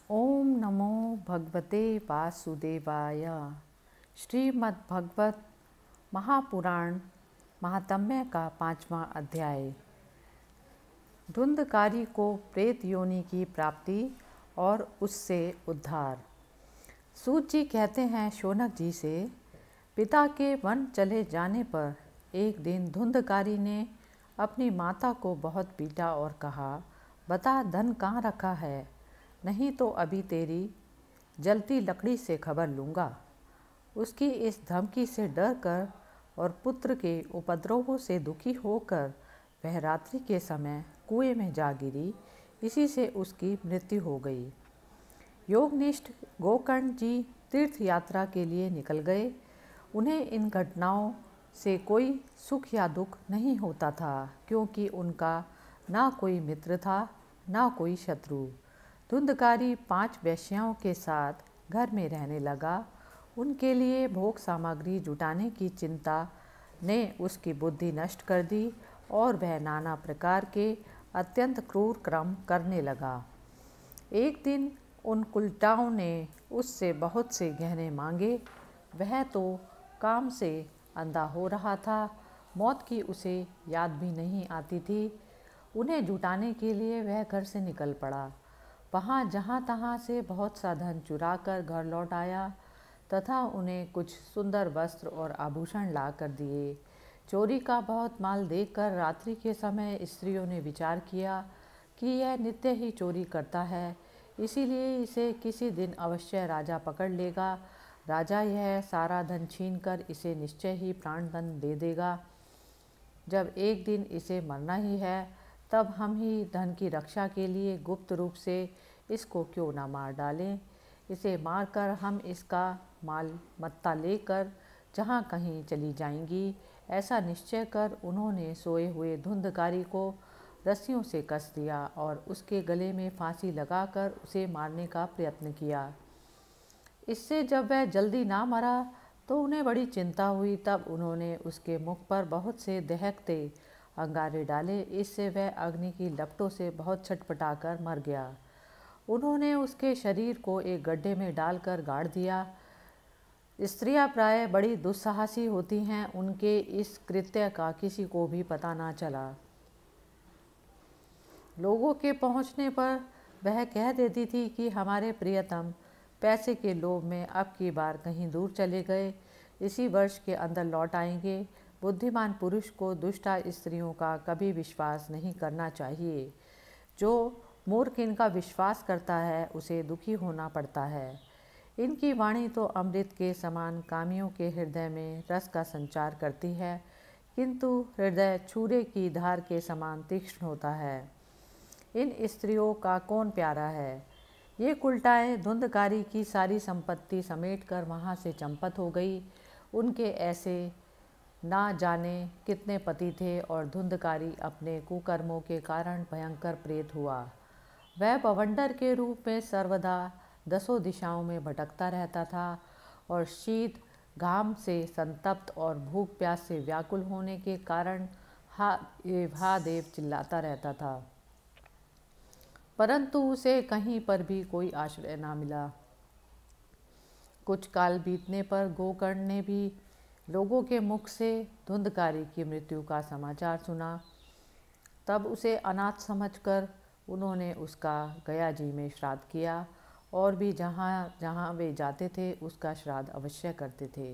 ओम नमो भगवते वासुदेवाय। श्रीमद्भगवत महापुराण महात्म्य का 5वां अध्याय। धुंधकारी को प्रेत योनि की प्राप्ति और उससे उद्धार। सूत जी कहते हैं शौनक जी से, पिता के वन चले जाने पर एक दिन धुंधकारी ने अपनी माता को बहुत पीटा और कहा, बता धन कहाँ रखा है, नहीं तो अभी तेरी जलती लकड़ी से खबर लूँगा। उसकी इस धमकी से डर कर और पुत्र के उपद्रवों से दुखी होकर वह रात्रि के समय कुएं में जा गिरी। इसी से उसकी मृत्यु हो गई। योगनिष्ठ गोकर्ण जी तीर्थ यात्रा के लिए निकल गए। उन्हें इन घटनाओं से कोई सुख या दुख नहीं होता था, क्योंकि उनका ना कोई मित्र था ना कोई शत्रु। धुंधकारी 5 वेश्याओं के साथ घर में रहने लगा। उनके लिए भोग सामग्री जुटाने की चिंता ने उसकी बुद्धि नष्ट कर दी और वह नाना प्रकार के अत्यंत क्रूर कर्म करने लगा। एक दिन उन कुलटाओं ने उससे बहुत से गहने मांगे। वह तो काम से अंधा हो रहा था, मौत की उसे याद भी नहीं आती थी। उन्हें जुटाने के लिए वह घर से निकल पड़ा। वहाँ जहाँ तहाँ से बहुत सा धन चुरा कर घर लौट आया तथा उन्हें कुछ सुंदर वस्त्र और आभूषण ला कर दिए। चोरी का बहुत माल देखकर रात्रि के समय स्त्रियों ने विचार किया कि यह नित्य ही चोरी करता है, इसीलिए इसे किसी दिन अवश्य राजा पकड़ लेगा। राजा यह सारा धन छीनकर इसे निश्चय ही प्राणदंड दे देगा। जब एक दिन इसे मरना ही है, तब हम ही धन की रक्षा के लिए गुप्त रूप से इसको क्यों ना मार डालें। इसे मारकर हम इसका माल मत्ता लेकर जहाँ कहीं चली जाएंगी। ऐसा निश्चय कर उन्होंने सोए हुए धुंधकारी को रस्सियों से कस दिया और उसके गले में फांसी लगाकर उसे मारने का प्रयत्न किया। इससे जब वह जल्दी ना मरा तो उन्हें बड़ी चिंता हुई। तब उन्होंने उसके मुख पर बहुत से दहकते अंगारे डाले। इससे वह अग्नि की लपटों से बहुत छटपटाकर मर गया। उन्होंने उसके शरीर को एक गड्ढे में डालकर गाड़ दिया। स्त्रियां प्रायः बड़ी दुस्साहसी होती हैं। उनके इस कृत्य का किसी को भी पता ना चला। लोगों के पहुंचने पर वह कह देती थी कि हमारे प्रियतम पैसे के लोभ में अब की बार कहीं दूर चले गए, इसी वर्ष के अंदर लौट आएंगे। बुद्धिमान पुरुष को दुष्टा स्त्रियों का कभी विश्वास नहीं करना चाहिए। जो मूर्ख इनका विश्वास करता है उसे दुखी होना पड़ता है। इनकी वाणी तो अमृत के समान कामियों के हृदय में रस का संचार करती है, किंतु हृदय छुरे की धार के समान तीक्ष्ण होता है। इन स्त्रियों का कौन प्यारा है। ये कुलटाएँ धुंधकारी की सारी संपत्ति समेटकर वहाँ से चंपत हो गई। उनके ऐसे ना जाने कितने पति थे और धुंधकारी अपने कुकर्मों के कारण भयंकर प्रेत हुआ। वह बवंडर के रूप में सर्वदा 10 दिशाओं में भटकता रहता था और शीत घाम से संतप्त और भूख प्यास से व्याकुल होने के कारण हा देव चिल्लाता रहता था, परंतु उसे कहीं पर भी कोई आश्रय ना मिला। कुछ काल बीतने पर गोकर्ण ने भी लोगों के मुख से धुंधकारी की मृत्यु का समाचार सुना। तब उसे अनाथ समझकर उन्होंने उसका गया जी में श्राद्ध किया और भी जहाँ जहाँ वे जाते थे उसका श्राद्ध अवश्य करते थे।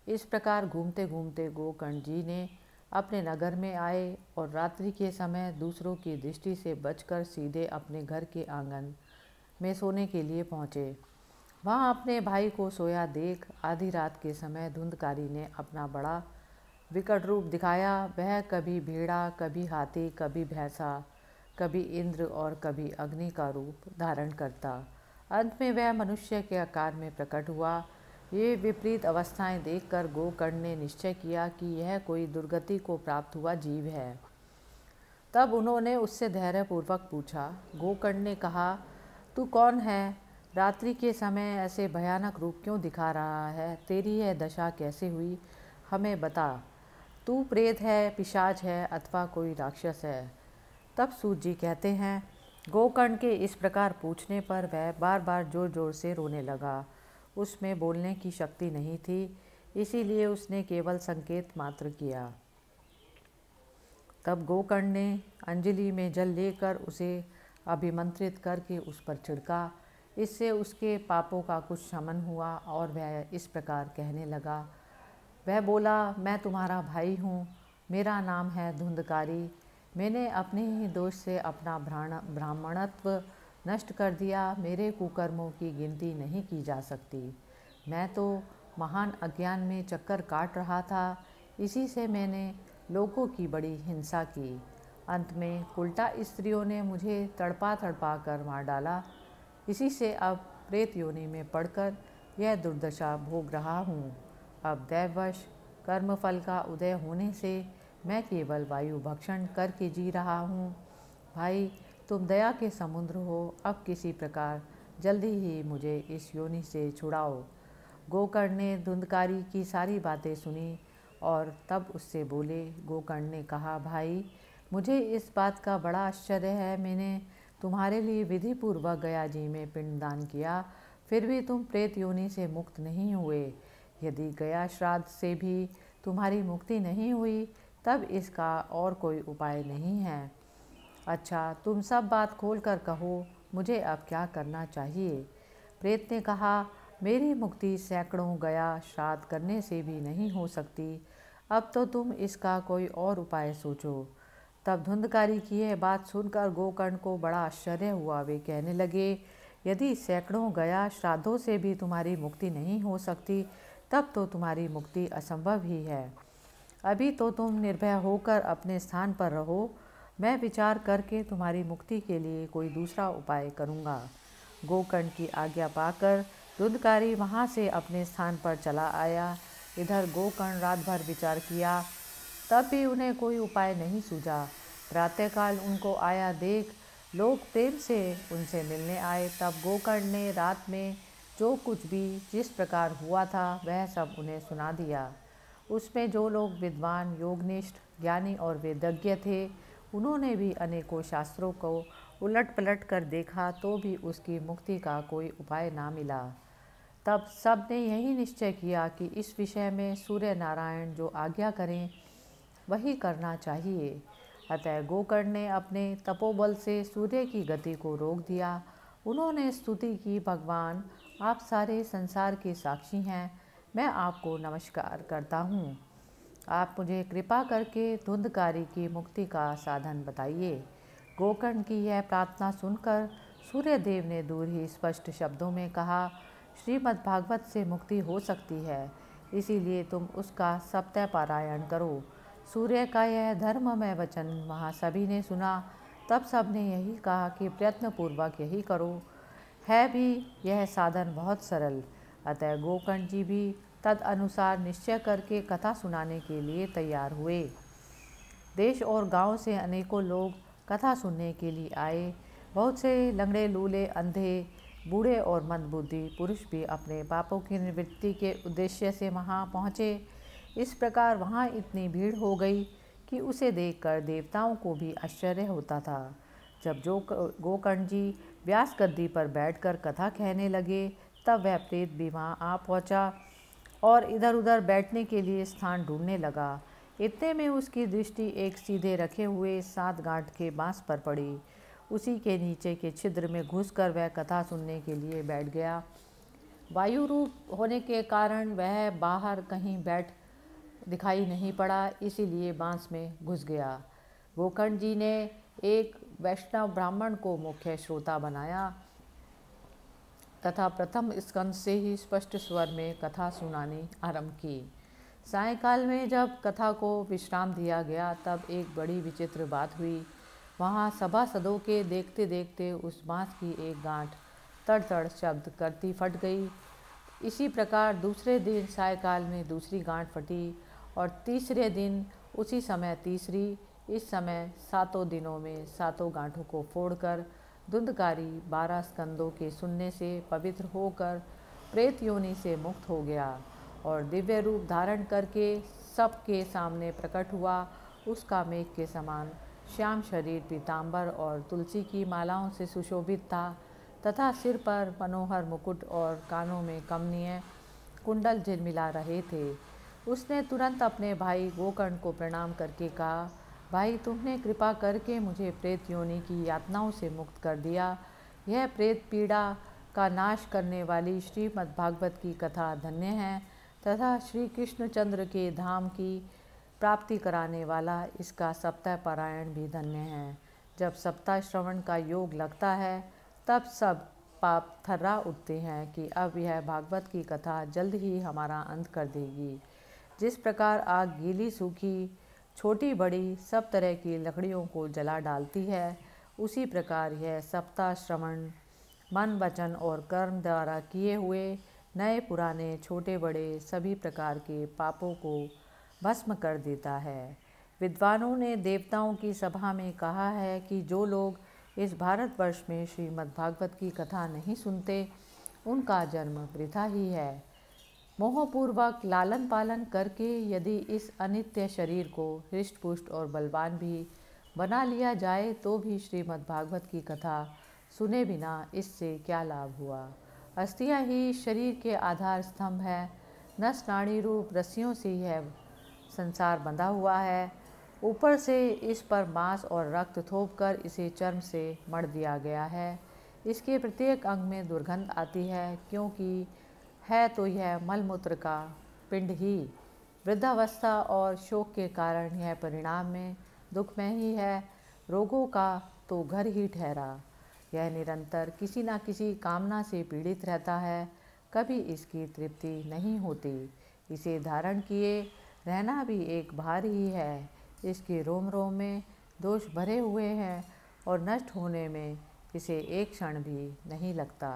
इस प्रकार घूमते घूमते गोकर्ण जी ने अपने नगर में आए और रात्रि के समय दूसरों की दृष्टि से बचकर सीधे अपने घर के आंगन में सोने के लिए पहुँचे। वहाँ अपने भाई को सोया देख आधी रात के समय धुंधकारी ने अपना बड़ा विकट रूप दिखाया। वह कभी भेड़ा, कभी हाथी, कभी भैंसा, कभी इंद्र और कभी अग्नि का रूप धारण करता। अंत में वह मनुष्य के आकार में प्रकट हुआ। ये विपरीत अवस्थाएं देखकर गोकर्ण ने निश्चय किया कि यह कोई दुर्गति को प्राप्त हुआ जीव है। तब उन्होंने उससे धैर्यपूर्वक पूछा। गोकर्ण ने कहा, तू कौन है? रात्रि के समय ऐसे भयानक रूप क्यों दिखा रहा है? तेरी यह दशा कैसे हुई, हमें बता। तू प्रेत है, पिशाच है अथवा कोई राक्षस है? तब सूत जी कहते हैं, गोकर्ण के इस प्रकार पूछने पर वह बार बार जोर जोर से रोने लगा। उसमें बोलने की शक्ति नहीं थी, इसीलिए उसने केवल संकेत मात्र किया। तब गोकर्ण ने अंजलि में जल लेकर उसे अभिमंत्रित करके उस पर छिड़का। इससे उसके पापों का कुछ शमन हुआ और वह इस प्रकार कहने लगा। वह बोला, मैं तुम्हारा भाई हूँ, मेरा नाम है धुंधकारी। मैंने अपने ही दोष से अपना ब्राह्मणत्व नष्ट कर दिया। मेरे कुकर्मों की गिनती नहीं की जा सकती। मैं तो महान अज्ञान में चक्कर काट रहा था, इसी से मैंने लोगों की बड़ी हिंसा की। अंत में उल्टा स्त्रियों ने मुझे तड़पा तड़पा कर मार डाला। इसी से अब प्रेत योनि में पड़कर यह दुर्दशा भोग रहा हूँ। अब दैववश कर्मफल का उदय होने से मैं केवल वायु भक्षण करके जी रहा हूँ। भाई, तुम दया के समुद्र हो, अब किसी प्रकार जल्दी ही मुझे इस योनि से छुड़ाओ। गोकर्ण ने धुंधकारी की सारी बातें सुनी और तब उससे बोले। गोकर्ण ने कहा, भाई, मुझे इस बात का बड़ा आश्चर्य है। मैंने तुम्हारे लिए विधिपूर्वक गया जी में पिंडदान किया, फिर भी तुम प्रेत योनि से मुक्त नहीं हुए। यदि गया श्राद्ध से भी तुम्हारी मुक्ति नहीं हुई, तब इसका और कोई उपाय नहीं है। अच्छा, तुम सब बात खोल कर कहो, मुझे अब क्या करना चाहिए। प्रेत ने कहा, मेरी मुक्ति सैकड़ों गया श्राद्ध करने से भी नहीं हो सकती। अब तो तुम इसका कोई और उपाय सोचो। तब धुंधकारी की यह बात सुनकर गोकर्ण को बड़ा आश्चर्य हुआ। वे कहने लगे, यदि सैकड़ों गया श्राद्धों से भी तुम्हारी मुक्ति नहीं हो सकती, तब तो तुम्हारी मुक्ति असंभव ही है। अभी तो तुम निर्भय होकर अपने स्थान पर रहो, मैं विचार करके तुम्हारी मुक्ति के लिए कोई दूसरा उपाय करूँगा। गोकर्ण की आज्ञा पाकर धुंधकारी वहाँ से अपने स्थान पर चला आया। इधर गोकर्ण रात भर विचार किया, तब भी उन्हें कोई उपाय नहीं सूझा। प्रातःकाल उनको आया देख लोग प्रेम से उनसे मिलने आए। तब गोकर्ण ने रात में जो कुछ भी जिस प्रकार हुआ था वह सब उन्हें सुना दिया। उसमें जो लोग विद्वान, योगनिष्ठ, ज्ञानी और वेदज्ञ थे, उन्होंने भी अनेकों शास्त्रों को उलट पलट कर देखा, तो भी उसकी मुक्ति का कोई उपाय ना मिला। तब सब ने यही निश्चय किया कि इस विषय में सूर्य नारायण जो आज्ञा करें वही करना चाहिए। अतः गोकर्ण ने अपने तपोबल से सूर्य की गति को रोक दिया। उन्होंने स्तुति की, भगवान, आप सारे संसार के साक्षी हैं, मैं आपको नमस्कार करता हूँ। आप मुझे कृपा करके धुंधकारी की मुक्ति का साधन बताइए। गोकर्ण की यह प्रार्थना सुनकर सूर्यदेव ने दूर ही स्पष्ट शब्दों में कहा, श्रीमद्भागवत से मुक्ति हो सकती है, इसीलिए तुम उसका सप्ताह पारायण करो। सूर्य का यह धर्ममय वचन वहाँ सभी ने सुना। तब सब ने यही कहा कि प्रयत्नपूर्वक यही करो। है भी यह साधन बहुत सरल। अतः गोकर्ण जी भी तद अनुसार निश्चय करके कथा सुनाने के लिए तैयार हुए। देश और गांव से अनेकों लोग कथा सुनने के लिए आए। बहुत से लंगड़े, लूले, अंधे, बूढ़े और मंदबुद्धि पुरुष भी अपने पापों की निवृत्ति के उद्देश्य से वहां पहुँचे। इस प्रकार वहां इतनी भीड़ हो गई कि उसे देखकर देवताओं को भी आश्चर्य होता था। जब गोकर्ण जी व्यास गद्दी पर बैठकर कथा कहने लगे, तब वह प्रेत भी वहाँ आ पहुँचा और इधर उधर बैठने के लिए स्थान ढूंढने लगा। इतने में उसकी दृष्टि एक सीधे रखे हुए 7 गांठ के बांस पर पड़ी। उसी के नीचे के छिद्र में घुसकर वह कथा सुनने के लिए बैठ गया। वायु रूप होने के कारण वह बाहर कहीं बैठ दिखाई नहीं पड़ा, इसीलिए बांस में घुस गया। गोकर्ण जी ने एक वैष्णव ब्राह्मण को मुख्य श्रोता बनाया तथा प्रथम स्कंद से ही स्पष्ट स्वर में कथा सुनानी आरंभ की। सायंकाल में जब कथा को विश्राम दिया गया, तब एक बड़ी विचित्र बात हुई। वहाँ सभासदों के देखते देखते उस बांस की एक गांठ तड़ तड़ शब्द करती फट गई। इसी प्रकार दूसरे दिन सायंकाल में दूसरी गांठ फटी और तीसरे दिन उसी समय तीसरी। इस समय 7 दिनों में 7 गांठों को फोड़कर धुंधकारी 12 स्कंदों के सुनने से पवित्र होकर प्रेत योनि से मुक्त हो गया और दिव्य रूप धारण करके सबके सामने प्रकट हुआ। उसका मेघ के समान श्याम शरीर पीताम्बर और तुलसी की मालाओं से सुशोभित था तथा सिर पर मनोहर मुकुट और कानों में कमनीय कुंडल झिलमिला रहे थे। उसने तुरंत अपने भाई गोकर्ण को प्रणाम करके कहा, भाई तुमने कृपा करके मुझे प्रेत योनि की यातनाओं से मुक्त कर दिया। यह प्रेत पीड़ा का नाश करने वाली श्रीमद्भागवत की कथा धन्य है तथा श्री कृष्णचंद्र के धाम की प्राप्ति कराने वाला इसका सप्ताह पारायण भी धन्य है। जब सप्ताह श्रवण का योग लगता है तब सब पाप थर्रा उठते हैं कि अब यह भागवत की कथा जल्द ही हमारा अंत कर देगी। जिस प्रकार आग गीली सूखी छोटी बड़ी सब तरह की लकड़ियों को जला डालती है, उसी प्रकार यह सप्ताह श्रवण मन वचन और कर्म द्वारा किए हुए नए पुराने छोटे बड़े सभी प्रकार के पापों को भस्म कर देता है। विद्वानों ने देवताओं की सभा में कहा है कि जो लोग इस भारतवर्ष में श्रीमद्भागवत की कथा नहीं सुनते, उनका जन्म वृथा ही है। मोहपूर्वक लालन पालन करके यदि इस अनित्य शरीर को हृष्ट पुष्ट और बलवान भी बना लिया जाए तो भी श्रीमद्भागवत की कथा सुने बिना इससे क्या लाभ हुआ। अस्थियां ही शरीर के आधार स्तंभ है। नस नाड़ी रूप रस्सियों से यह संसार बंधा हुआ है। ऊपर से इस पर मांस और रक्त थोपकर इसे चर्म से मढ़ दिया गया है। इसके प्रत्येक अंग में दुर्गंध आती है, क्योंकि है तो यह मलमूत्र का पिंड ही। वृद्धावस्था और शोक के कारण यह परिणाम में दुखमय ही है। रोगों का तो घर ही ठहरा। यह निरंतर किसी न किसी कामना से पीड़ित रहता है, कभी इसकी तृप्ति नहीं होती। इसे धारण किए रहना भी एक भार ही है। इसके रोम रोम में दोष भरे हुए हैं और नष्ट होने में इसे एक क्षण भी नहीं लगता।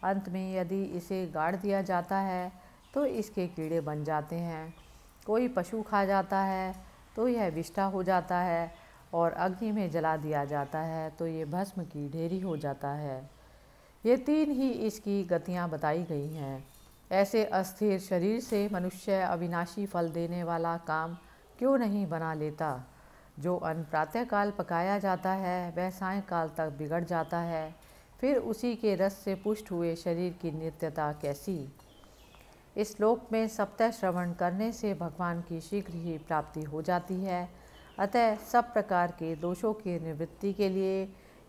अंत में यदि इसे गाड़ दिया जाता है तो इसके कीड़े बन जाते हैं। कोई पशु खा जाता है तो यह विष्ठा हो जाता है और अग्नि में जला दिया जाता है तो ये भस्म की ढेरी हो जाता है। ये तीन ही इसकी गतियाँ बताई गई हैं। ऐसे अस्थिर शरीर से मनुष्य अविनाशी फल देने वाला काम क्यों नहीं बना लेता। जो अन्न प्रातःकाल पकाया जाता है वह सायंकाल तक बिगड़ जाता है, फिर उसी के रस से पुष्ट हुए शरीर की नित्यता कैसी। इस श्लोक में सप्ताह श्रवण करने से भगवान की शीघ्र ही प्राप्ति हो जाती है। अतः सब प्रकार के दोषों की निवृत्ति के लिए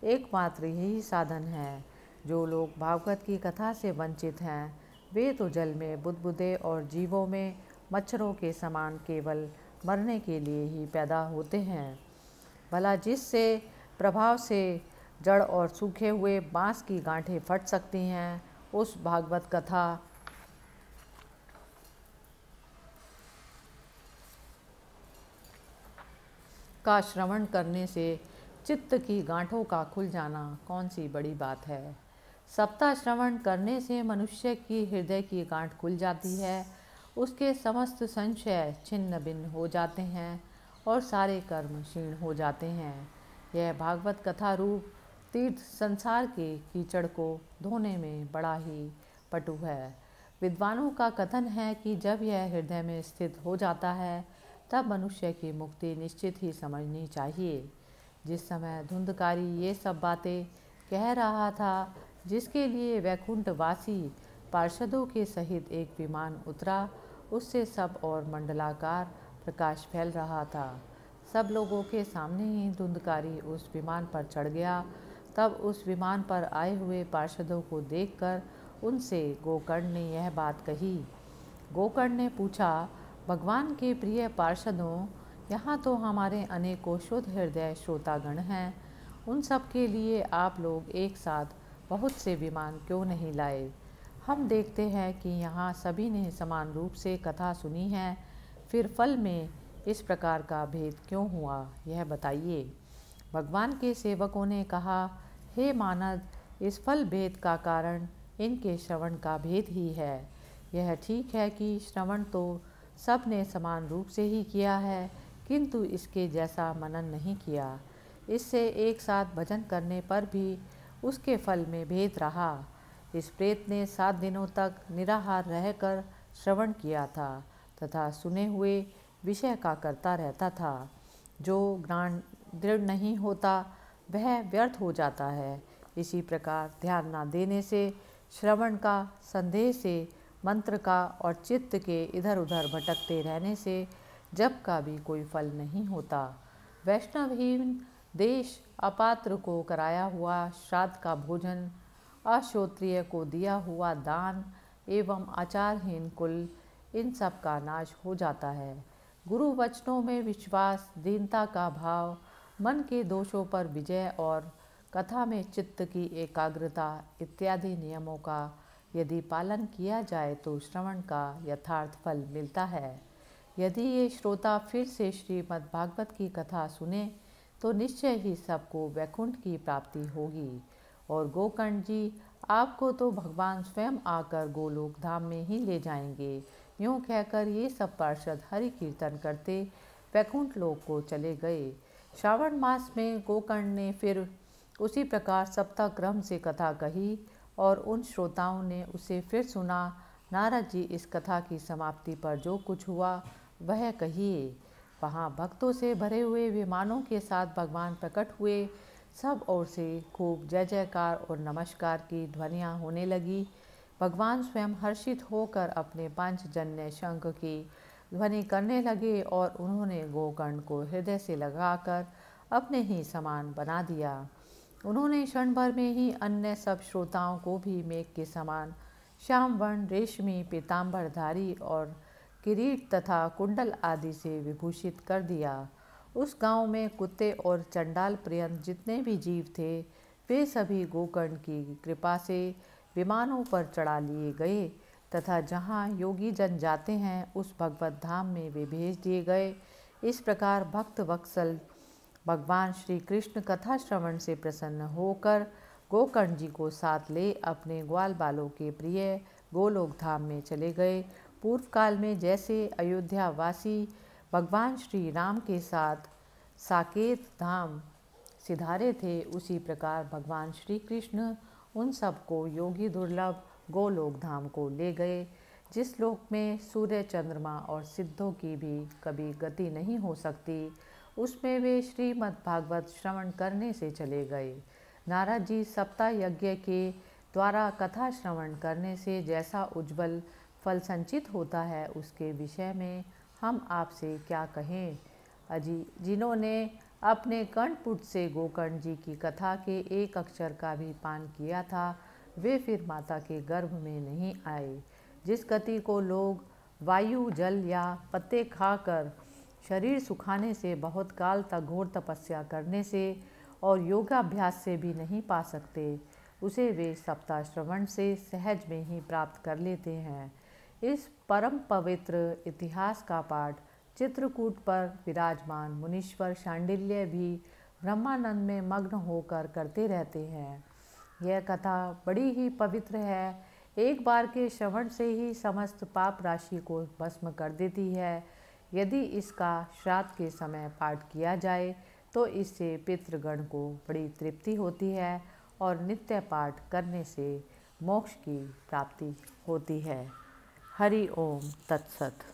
एकमात्र यही साधन है। जो लोग भागवत की कथा से वंचित हैं वे तो जल में बुदबुदे और जीवों में मच्छरों के समान केवल मरने के लिए ही पैदा होते हैं। भला जिससे प्रभाव से जड़ और सूखे हुए बांस की गांठें फट सकती हैं, उस भागवत कथा का श्रवण करने से चित्त की गांठों का खुल जाना कौन सी बड़ी बात है। सप्ताह श्रवण करने से मनुष्य की हृदय की गांठ खुल जाती है। उसके समस्त संशय छिन्न भिन्न हो जाते हैं और सारे कर्म क्षीण हो जाते हैं। यह भागवत कथा रूप तीर्थ संसार के कीचड़ को धोने में बड़ा ही पटु है। विद्वानों का कथन है कि जब यह हृदय में स्थित हो जाता है तब मनुष्य की मुक्ति निश्चित ही समझनी चाहिए। जिस समय धुंधकारी ये सब बातें कह रहा था, जिसके लिए वैकुंठवासी पार्षदों के सहित एक विमान उतरा, उससे सब और मंडलाकार प्रकाश फैल रहा था। सब लोगों के सामने ही धुंधकारी उस विमान पर चढ़ गया। तब उस विमान पर आए हुए पार्षदों को देखकर उनसे गोकर्ण ने यह बात कही। गोकर्ण ने पूछा, भगवान के प्रिय पार्षदों, यहाँ तो हमारे अनेकों शुद्ध हृदय श्रोतागण हैं। उन सब के लिए आप लोग एक साथ बहुत से विमान क्यों नहीं लाए। हम देखते हैं कि यहाँ सभी ने समान रूप से कथा सुनी है, फिर फल में इस प्रकार का भेद क्यों हुआ, यह बताइए। भगवान के सेवकों ने कहा, हे मानद, इस फल भेद का कारण इनके श्रवण का भेद ही है। यह ठीक है कि श्रवण तो सब ने समान रूप से ही किया है, किंतु इसके जैसा मनन नहीं किया। इससे एक साथ भजन करने पर भी उसके फल में भेद रहा। इस प्रेत ने 7 दिनों तक निराहार रहकर श्रवण किया था तथा सुने हुए विषय का करता रहता था। जो दृढ़ नहीं होता वह व्यर्थ हो जाता है। इसी प्रकार ध्यान न देने से, श्रवण का, संदेह से, मंत्र का और चित्त के इधर उधर भटकते रहने से जप का भी कोई फल नहीं होता। वैष्णवहीन देश, अपात्र को कराया हुआ श्राद्ध का भोजन, अश्रोत्रिय को दिया हुआ दान एवं आचारहीन कुल, इन सब का नाश हो जाता है। गुरु वचनों में विश्वास, दीनता का भाव, मन के दोषों पर विजय और कथा में चित्त की एकाग्रता इत्यादि नियमों का यदि पालन किया जाए तो श्रवण का यथार्थ फल मिलता है। यदि ये श्रोता फिर से श्रीमद् भागवत की कथा सुने तो निश्चय ही सबको वैकुंठ की प्राप्ति होगी। और गोकर्ण जी, आपको तो भगवान स्वयं आकर गोलोक धाम में ही ले जाएंगे। यूँ कहकर ये सब पार्षद हरि कीर्तन करते वैकुंठ लोक को चले गए। श्रावण मास में गोकर्ण ने फिर उसी प्रकार सप्ताह क्रम से कथा कही और उन श्रोताओं ने उसे फिर सुना। नारद जी, इस कथा की समाप्ति पर जो कुछ हुआ वह कहिए। वहाँ भक्तों से भरे हुए विमानों के साथ भगवान प्रकट हुए। सब ओर से खूब जय जयकार और नमस्कार की ध्वनियाँ होने लगी। भगवान स्वयं हर्षित होकर अपने पंचजन्य शंख की ध्वनि करने लगे और उन्होंने गोकर्ण को हृदय से लगाकर अपने ही समान बना दिया। उन्होंने क्षण भर में ही अन्य सब श्रोताओं को भी मेघ के समान श्याम वर्ण, रेशमी पीताम्बरधारी और किरीट तथा कुंडल आदि से विभूषित कर दिया। उस गांव में कुत्ते और चंडाल पर्यंत जितने भी जीव थे वे सभी गोकर्ण की कृपा से विमानों पर चढ़ा लिए गए तथा जहाँ योगी जन जाते हैं उस भगवत धाम में वे भेज दिए गए। इस प्रकार भक्त वत्सल भगवान श्री कृष्ण कथा श्रवण से प्रसन्न होकर गोकर्ण जी को साथ ले अपने ग्वाल बालों के प्रिय गोलोक धाम में चले गए। पूर्व काल में जैसे अयोध्या वासी भगवान श्री राम के साथ साकेत धाम सिधारे थे, उसी प्रकार भगवान श्री कृष्ण उन सबको योगी दुर्लभ गोलोक धाम को ले गए, जिस लोक में सूर्य, चंद्रमा और सिद्धों की भी कभी गति नहीं हो सकती। उसमें वे श्रीमद् भागवत श्रवण करने से चले गए। नारद जी, सप्ताह यज्ञ के द्वारा कथा श्रवण करने से जैसा उज्ज्वल फल संचित होता है उसके विषय में हम आपसे क्या कहें। अजी, जिन्होंने अपने कर्णपुट से गोकर्ण जी की कथा के एक अक्षर का भी पान किया था वे फिर माता के गर्भ में नहीं आए। जिस गति को लोग वायु, जल या पत्ते खाकर शरीर सुखाने से, बहुत काल तक घोर तपस्या करने से और योगाभ्यास से भी नहीं पा सकते, उसे वे सप्ताह श्रवण से सहज में ही प्राप्त कर लेते हैं। इस परम पवित्र इतिहास का पाठ चित्रकूट पर विराजमान मुनीश्वर शांडिल्य भी ब्रह्मानंद में मग्न होकर करते रहते हैं। यह कथा बड़ी ही पवित्र है, एक बार के श्रवण से ही समस्त पाप राशि को भस्म कर देती है। यदि इसका श्राद्ध के समय पाठ किया जाए तो इससे पितृगण को बड़ी तृप्ति होती है और नित्य पाठ करने से मोक्ष की प्राप्ति होती है। हरि ओम तत्सत।